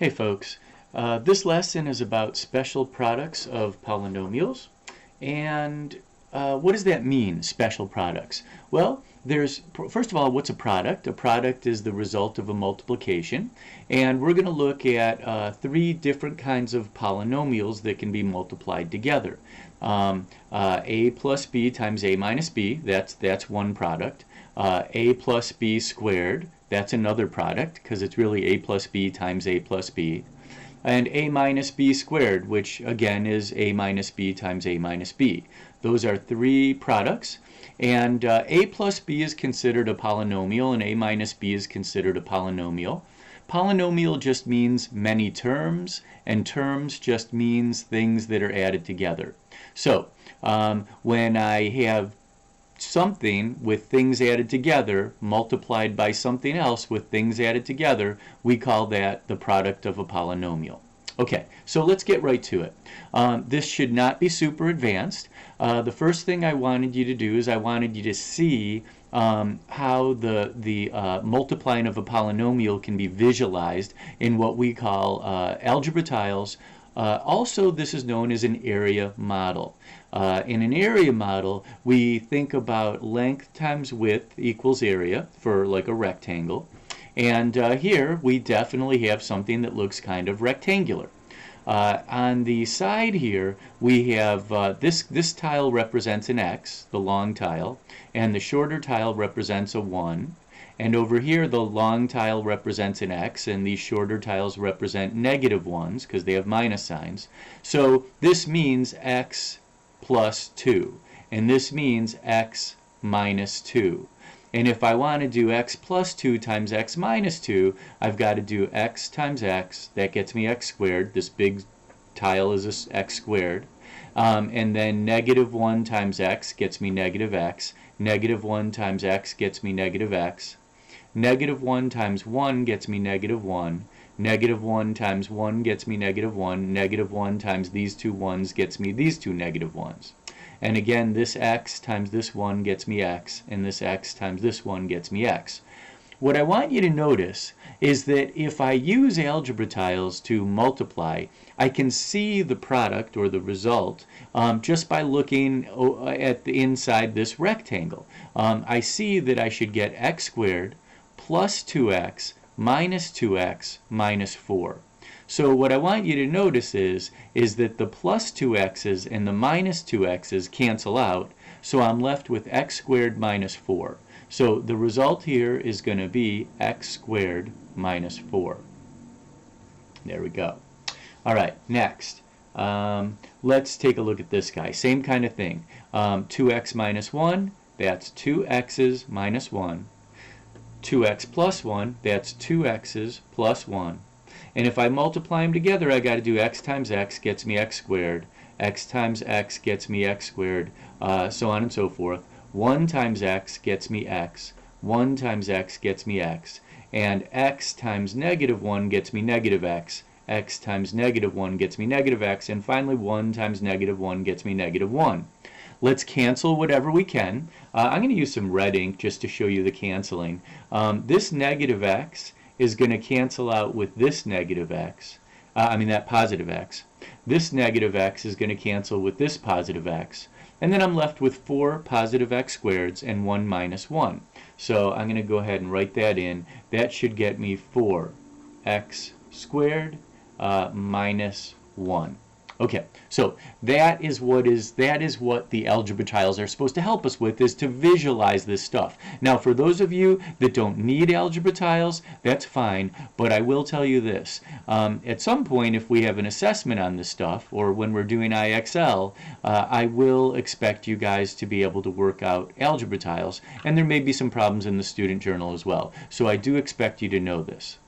Hey folks, this lesson is about special products of polynomials. And what does that mean, special products? Well, first of all, what's a product? A product is the result of a multiplication. And we're going to look at three different kinds of polynomials that can be multiplied together. A plus b times a minus b, that's one product. A plus b squared, that's another product because it's really a plus b times a plus b. And a minus b squared, which again is a minus b times a minus b. Those are three products. And a plus b is considered a polynomial and a minus b is considered a polynomial. Polynomial just means many terms, and terms just means things that are added together. So when I have something with things added together multiplied by something else with things added together, we call that the product of a polynomial. Okay, so let's get right to it. This should not be super advanced. The first thing I wanted you to do is I wanted you to see how the multiplying of a polynomial can be visualized in what we call algebra tiles. Also, this is known as an area model. In an area model, we think about length times width equals area for like a rectangle. And here we definitely have something that looks kind of rectangular. On the side here, we have this tile represents an x, the long tile, and the shorter tile represents a 1. And over here, the long tile represents an x, and these shorter tiles represent negative 1s because they have minus signs. So this means x plus 2, and this means x minus 2. And if I want to do x plus 2 times x minus 2, I've got to do x times x. That gets me x squared. This big tile is x squared. And then negative 1 times x gets me negative x. Negative 1 times x gets me negative x. Negative 1 times 1 gets me negative 1. Negative 1 times 1 gets me negative 1. Negative 1 times these two 1s gets me these two negative 1s. And again, this x times this 1 gets me x, and this x times this 1 gets me x. What I want you to notice is that if I use algebra tiles to multiply, I can see the product or the result just by looking at the inside this rectangle. I see that I should get x squared plus 2x minus 2x minus 4. So what I want you to notice is that the plus 2x's and the minus 2x's cancel out, so I'm left with x squared minus 4. So the result here is going to be x squared minus 4. There we go. All right, next. Let's take a look at this guy. Same kind of thing. 2x minus 1, that's 2x's minus 1. 2x plus 1, that's 2x's plus 1. And if I multiply them together, I got to do x times x gets me x squared. X times x gets me x squared, so on and so forth. 1 times x gets me x. 1 times x gets me x. And x times negative 1 gets me negative x. X times negative 1 gets me negative x. And finally, 1 times negative 1 gets me negative 1. Let's cancel whatever we can. I'm going to use some red ink just to show you the canceling. This negative x is going to cancel out with this negative x. That positive x. This negative x is going to cancel with this positive x. And then I'm left with 4 positive x squareds and 1 minus 1. So I'm going to go ahead and write that in. That should get me 4x squared minus 1. Okay, so that is what the algebra tiles are supposed to help us with, is to visualize this stuff. Now, for those of you that don't need algebra tiles, that's fine, but I will tell you this. At some point, if we have an assessment on this stuff, or when we're doing IXL, I will expect you guys to be able to work out algebra tiles, and there may be some problems in the student journal as well. So I do expect you to know this.